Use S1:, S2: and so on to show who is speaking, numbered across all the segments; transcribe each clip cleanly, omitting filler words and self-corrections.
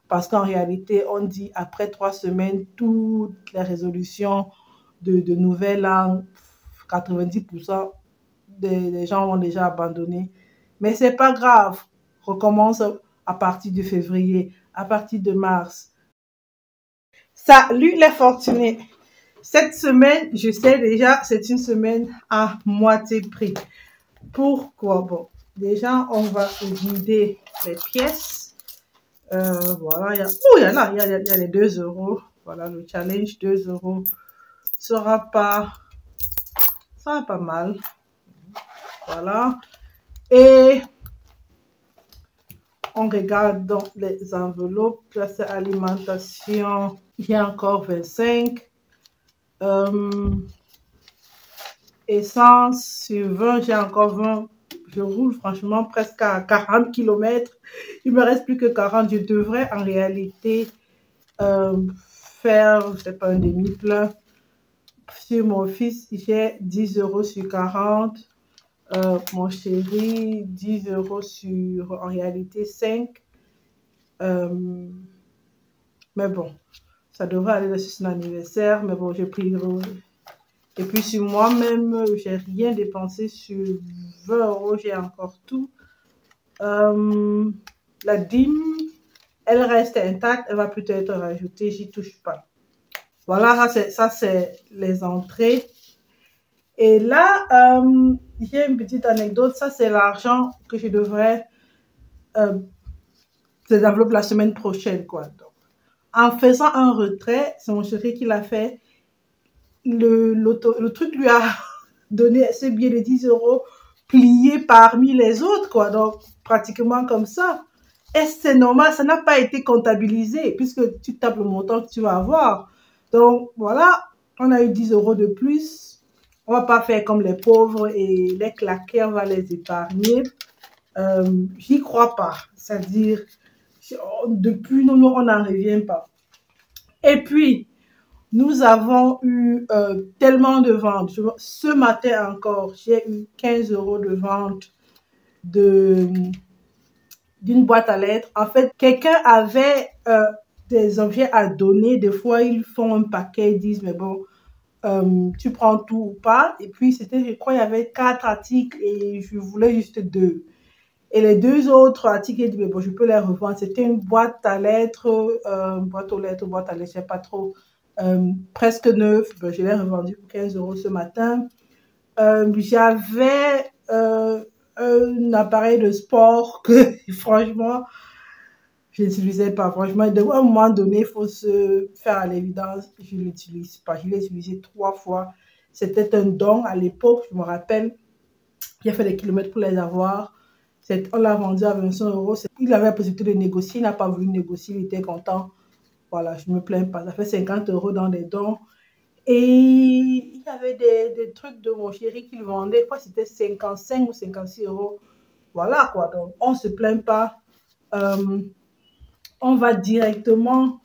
S1: parce qu'en réalité, on dit après 3 semaines, toutes les résolutions de nouvelles langues, 90% des gens ont déjà abandonné. Mais c'est pas grave, recommence à partir de février, à partir de mars. Salut les fortunés! Cette semaine, je sais déjà, c'est une semaine à moitié prix. Pourquoi? Bon, déjà, on va vider les pièces. Voilà, il y a les 2 euros. Voilà, le challenge 2 euros sera pas mal. Voilà. Et on regarde dans les enveloppes. Là, c'est alimentation. Il y a encore 25. Essence sur 20, j'ai encore 20. Je roule franchement presque à 40 km. Il me reste plus que 40. Je devrais en réalité faire, je sais pas, un demi-plein. Sur mon fils, j'ai 10 euros sur 40. Mon chéri, 10 euros sur, en réalité, 5. Mais bon, ça devrait aller sur son anniversaire. Mais bon, j'ai pris... Et puis sur moi-même, j'ai rien dépensé. Sur 20 euros, j'ai encore tout. La dîme, elle reste intacte. Elle va peut-être rajouter, j'y touche pas. Voilà, ça c'est les entrées. Et là, j'ai une petite anecdote. Ça, c'est l'argent que je devrais développer la semaine prochaine, quoi. Donc, en faisant un retrait, c'est mon chéri qui l'a fait. Le truc lui a donné ce billet de 10 euros plié parmi les autres, quoi. Donc, pratiquement comme ça. Est-ce que c'est normal? Ça n'a pas été comptabilisé puisque tu tapes le montant que tu vas avoir. Donc, voilà, on a eu 10 euros de plus. On va pas faire comme les pauvres et les claquer, on va les épargner. J'y crois pas. C'est-à-dire, depuis, nous, on n'en revient pas. Et puis, nous avons eu tellement de ventes. Ce matin encore, j'ai eu 15 euros de vente d'une boîte à lettres. En fait, quelqu'un avait des objets à donner. Des fois, ils font un paquet, ils disent, mais bon, tu prends tout ou pas. Et puis, c'était, je crois, il y avait 4 articles et je voulais juste 2. Et les 2 autres articles, je dis, mais bon, je peux les revendre. C'était une boîte à lettres, boîte aux lettres, je sais pas trop. Presque neuf, ben, je l'ai revendu pour 15 euros ce matin. J'avais un appareil de sport que franchement, je n'utilisais pas. Franchement, à un moment donné, il faut se faire à l'évidence, je ne l'utilise pas. Je l'ai utilisé 3 fois. C'était un don à l'époque, je me rappelle. J'ai fait des kilomètres pour les avoir. On l'a vendu à 25 euros. Il avait la possibilité de négocier, il n'a pas voulu négocier, il était content. Voilà, je ne me plains pas. Ça fait 50 euros dans des dons. Et il y avait des trucs de mon chéri qu'il vendait. Je crois que c'était 55 ou 56 euros. Voilà quoi. Donc, on ne se plaint pas. On va directement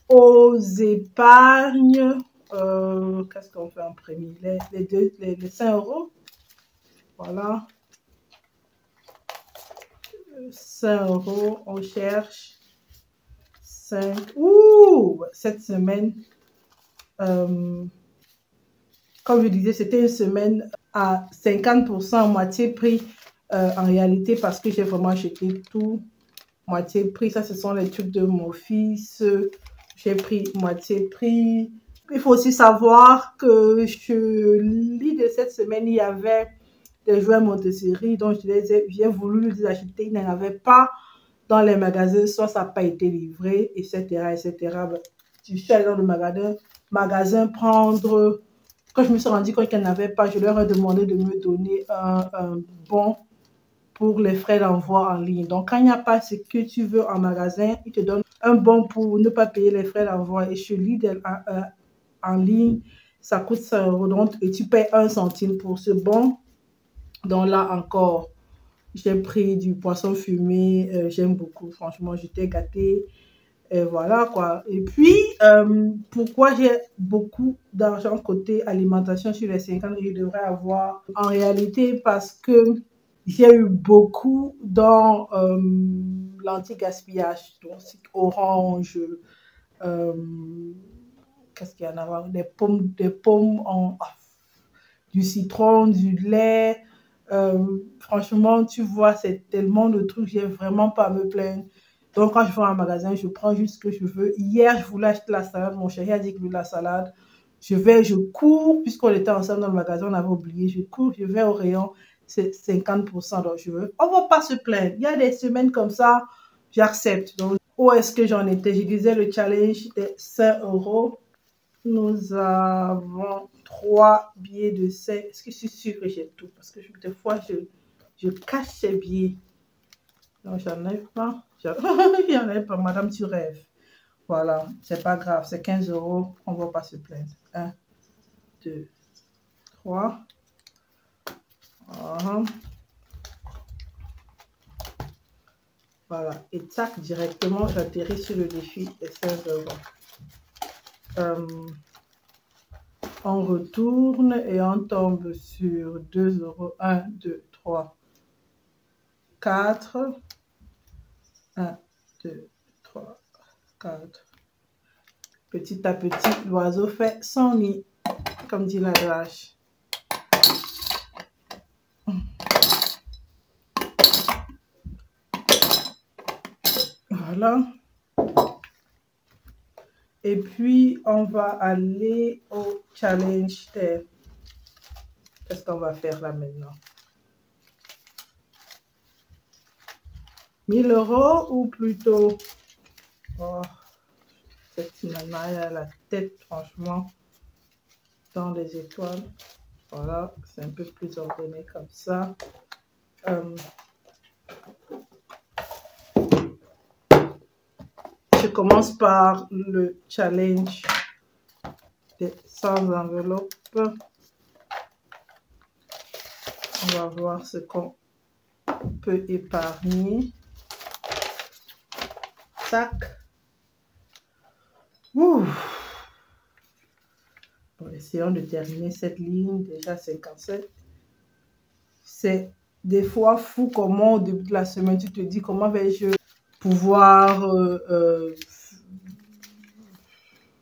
S1: aux épargnes. Qu'est-ce qu'on fait en premier? Les 5 euros. Voilà. 5 euros. On cherche. 5. Ouh! Cette semaine. Comme je disais, c'était une semaine à 50% moitié prix en réalité parce que j'ai vraiment acheté tout moitié prix. Ça, ce sont les trucs de mon fils. J'ai pris moitié prix. Il faut aussi savoir que je lis de cette semaine, il y avait des jouets Montessori dont j'ai voulu les acheter. Il n'y en avait pas dans les magasins, soit ça n'a pas été livré, etc. etc. Je suis allée dans le magasin prendre. Quand je me suis rendu compte qu'il n'y en avait pas, je leur ai demandé de me donner un bon pour les frais d'envoi en ligne. Donc, quand il n'y a pas ce que tu veux en magasin, ils te donnent un bon pour ne pas payer les frais d'envoi. Et chez Lidl en ligne, ça coûte 5 euros. Donc, et tu payes 1 centime pour ce bon. Donc là encore, j'ai pris du poisson fumé. J'aime beaucoup. Franchement, j'étais gâtée. Et voilà quoi. Et puis, pourquoi j'ai beaucoup d'argent côté alimentation sur les 50 que je devrais avoir? En réalité, parce que j'ai eu beaucoup dans l'anti-gaspillage. Donc, c'est orange, qu'est-ce qu'il y en a? Des pommes du citron, du lait. Franchement, tu vois, c'est tellement de trucs, j'ai vraiment pas à me plaindre. Donc, quand je vais en magasin, je prends juste ce que je veux. Hier, je voulais acheter la salade. Mon chéri a dit qu'il veut la salade. Je cours, puisqu'on était ensemble dans le magasin, on avait oublié. Je cours, je vais au rayon, c'est 50%. Donc, on ne va pas se plaindre. Il y a des semaines comme ça, j'accepte. Donc, où est-ce que j'en étais? Je disais le challenge des 5 euros. Nous avons 3 billets de 5. Est-ce que je suis sûre que j'ai tout? Parce que des fois, je cache ces billets. Non, j'en ai pas. J'en ai pas. Madame, tu rêves. Voilà, c'est pas grave. C'est 15 euros. On ne va pas se plaindre. 1, 2, 3. Voilà. Et tac, directement, j'atterris sur le défi des 5 euros. On retourne et on tombe sur 2 euros. 1, 2, 3, 4. 1, 2, 3, 4. Petit à petit, l'oiseau fait son nid, comme dit la vache. Voilà. Et puis, on va aller au challenge des... Qu'est-ce qu'on va faire là maintenant? 1000 euros ou plutôt... Oh, cette nana, elle a la tête, franchement, dans les étoiles. Voilà, c'est un peu plus ordonné comme ça. Je commence par le challenge des 100 enveloppes. On va voir ce qu'on peut épargner. Tac. Ouh. Bon, essayons de terminer cette ligne. Déjà 57. C'est des fois fou comment au début de la semaine, tu te dis comment vais-je pouvoir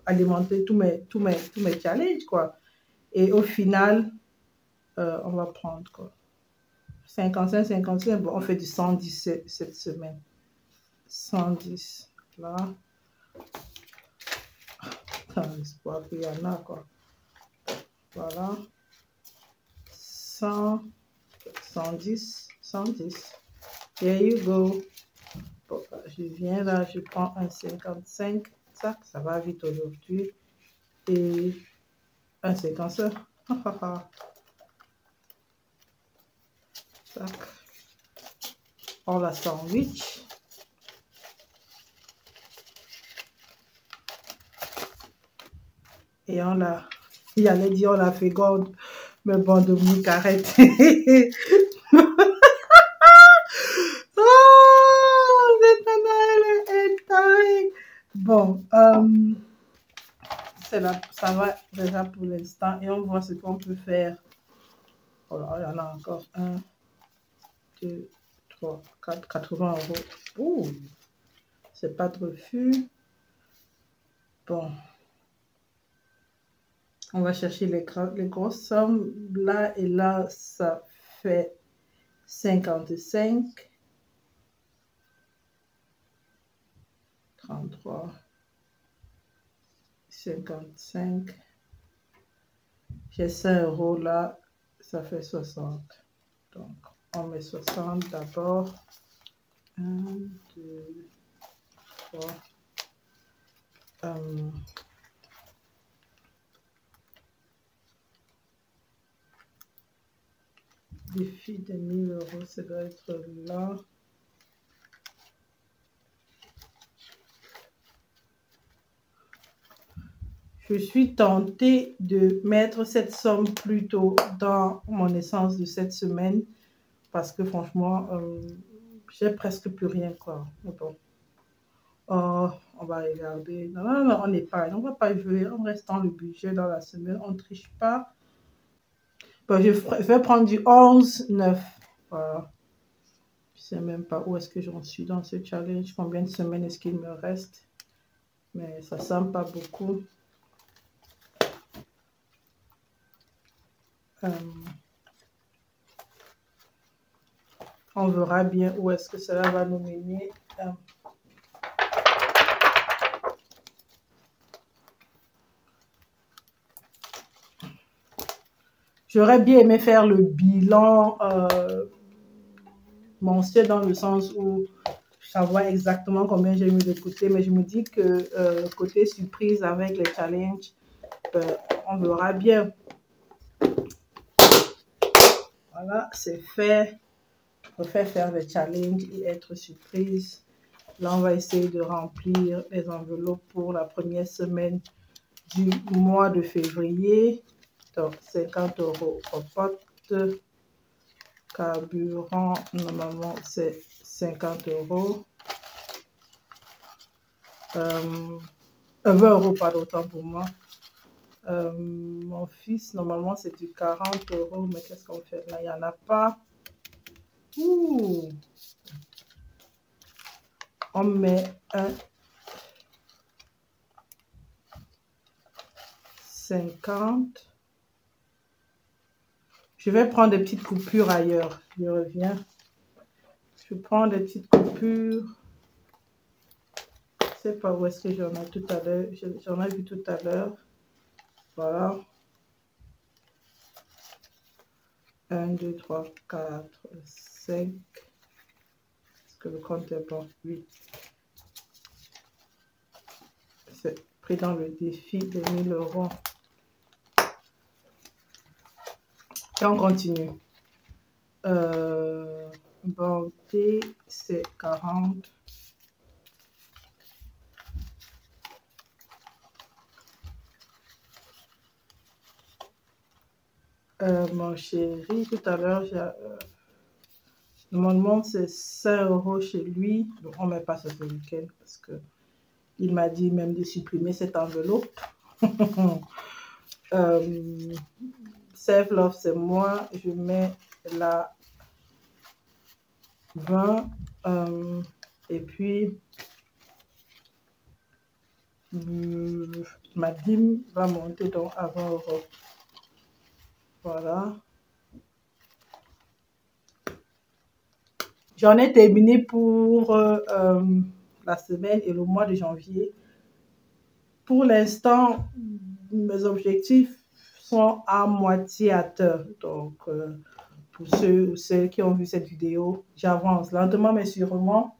S1: alimenter tous mes challenges, quoi. Et au final, on va prendre quoi. 55, 55, bon, on fait du 110 cette semaine. 110, là. Dans l'espoir qu'il y en a, quoi. Voilà. 100, 110, 110. There you go. Bon, je viens là, je prends un 55. Ça va vite aujourd'hui. Et un 55. Tac. On la sandwich. Et on la... Il allait dire on la fait gorge. Mais bon, Dominique, arrête. Oh, cette nana, elle est tarée. Bon, ça va déjà pour l'instant. Et on voit ce qu'on peut faire. Oh là, il y en a encore. 1, 2, 3, 4, 80 euros. Ouh, c'est pas de refus. Bon. On va chercher les grosses sommes. Là et là, ça fait 55. 33. 55. J'ai 5 euros là. Ça fait 60. Donc, on met 60 d'abord. 1, 2, 3. Défi de 1000 euros, ça doit être là. Je suis tentée de mettre cette somme plutôt dans mon essence de cette semaine parce que franchement, j'ai presque plus rien, quoi. Bon. Oh, on va regarder. Non, non, non, on épargne. On ne va pas jouer. On reste dans le budget dans la semaine. On ne triche pas. Bon, je vais prendre du 11, 9. Voilà. sais même pas où est-ce que j'en suis dans ce challenge. Combien de semaines est-ce qu'il me reste? Mais ça semble pas beaucoup. On verra bien où est-ce que cela va nous mener. J'aurais bien aimé faire le bilan mensuel dans le sens où savoir exactement combien j'ai eu de côté, mais je me dis que côté surprise avec les challenges, on verra bien. Voilà, c'est fait. On préfère faire des challenges et être surprise. Là, on va essayer de remplir les enveloppes pour la première semaine du mois de février. Donc, 50 € popote. Carburant, normalement, c'est 50 €. 20 € pas d'autant pour moi. Mon fils, normalement, c'est du 40 €. Mais qu'est-ce qu'on fait là? Il n'y en a pas. Ouh. On met un 50. Je vais prendre des petites coupures ailleurs. Je reviens. Je prends des petites coupures. Je ne sais pas où est-ce que j'en ai tout à l'heure. J'en ai vu tout à l'heure. Voilà. 1, 2, 3, 4, 5. Est-ce que le compte est bon? 8. C'est pris dans le défi des 1000 €. Et on continue. Bonté, c'est 40. Mon chéri, tout à l'heure, normalement, c'est 5 € chez lui. Donc, on ne met pas ça ce week-end parce que il m'a dit même de supprimer cette enveloppe. Self-love, c'est moi. Je mets la 20. Et puis, ma dîme va monter donc à 20 €. Voilà. J'en ai terminé pour la semaine et le mois de janvier. Pour l'instant, mes objectifs sont à moitié atteints. Donc, pour ceux ou celles qui ont vu cette vidéo, j'avance lentement mais sûrement.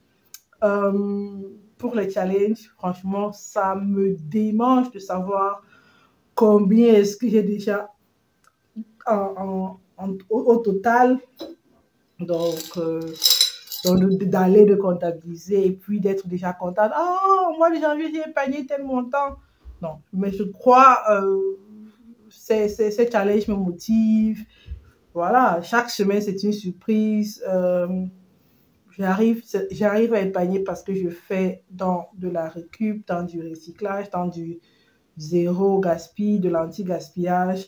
S1: Pour les challenges, franchement, ça me démange de savoir combien est-ce que j'ai déjà au total. Donc, d'aller de comptabiliser et puis d'être déjà contente. Oh, au mois de janvier, j'ai épargné tel montant. Non, mais je crois ces challenges me motivent. Voilà, chaque semaine, c'est une surprise. J'arrive à épargner parce que je fais dans de la récup, dans du recyclage, dans du zéro gaspille, de l'anti-gaspillage.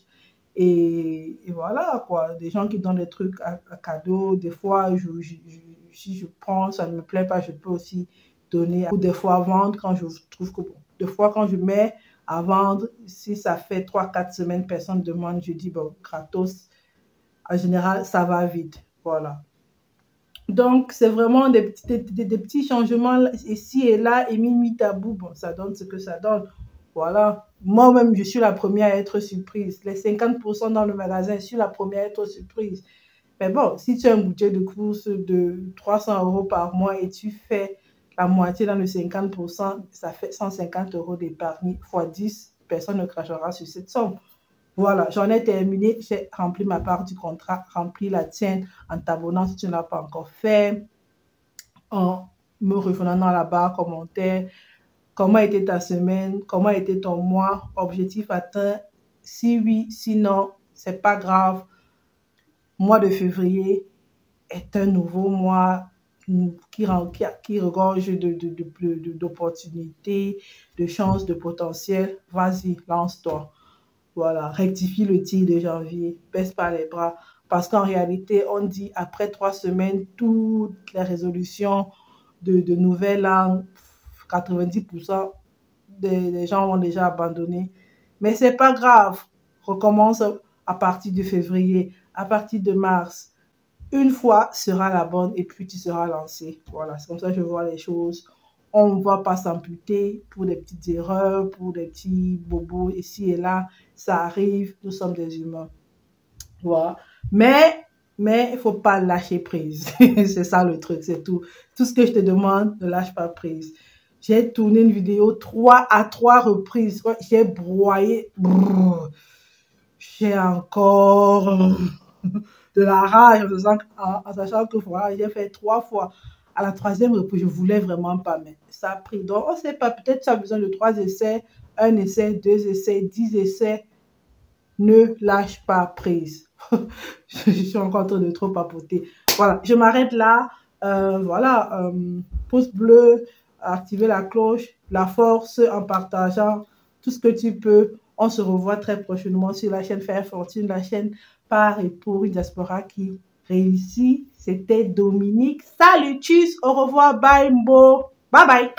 S1: Et voilà, quoi. Des gens qui donnent des trucs à cadeau. Des fois, si je prends, ça ne me plaît pas, je peux aussi donner. Ou des fois, vendre quand je trouve que bon. Des fois, quand je mets à vendre, si ça fait 3-4 semaines, personne ne demande, je dis, bon, gratos. En général, ça va vite. Voilà. Donc, c'est vraiment des petits changements ici et là, et mis à bout. Bon, ça donne ce que ça donne. Voilà. Moi-même, je suis la première à être surprise. Les 50% dans le magasin, je suis la première à être surprise. Mais bon, si tu as un budget de course de 300 € par mois et tu fais la moitié dans le 50%, ça fait 150 € d'épargne fois 10. Personne ne crachera sur cette somme. Voilà, j'en ai terminé. J'ai rempli ma part du contrat, rempli la tienne en t'abonnant si tu ne l'as pas encore fait, en me revenant dans la barre commentaire. Comment était ta semaine? Comment était ton mois? Objectif atteint? Si oui, sinon, c'est pas grave. Mois de février est un nouveau mois qui regorge d'opportunités, de chances, de potentiel. Vas-y, lance-toi. Voilà, rectifie le tir de janvier, baisse pas les bras, parce qu'en réalité, on dit après 3 semaines, toutes les résolutions de nouvelles langues, 90% des gens ont déjà abandonné. Mais c'est pas grave. Recommence à partir de février, à partir de mars. Une fois sera la bonne et puis tu seras lancé. Voilà, c'est comme ça que je vois les choses. On ne va pas s'amputer pour des petites erreurs, pour des petits bobos ici et là. Ça arrive, nous sommes des humains. Voilà. Mais il faut pas lâcher prise. C'est ça le truc, c'est tout. Tout ce que je te demande, ne lâche pas prise. J'ai tourné une vidéo 3 reprises. J'ai broyé. J'ai encore de la rage en sachant que voilà, j'ai fait 3 fois. À la 3e reprise, je voulais vraiment pas, mais ça a pris. Donc, on ne sait pas, peut-être tu as besoin de 3 essais, 1 essai, 2 essais, 10 essais. Ne lâche pas prise. Je suis encore en train de trop papoter. Voilà, je m'arrête là. Voilà, pouce bleu, activer la cloche, la force en partageant tout ce que tu peux. On se revoit très prochainement sur la chaîne Faire Fortune, la chaîne par et pour une diaspora qui réussit. C'était Dominique. Salut, tchuss, au revoir, bye, mbo. Bye bye.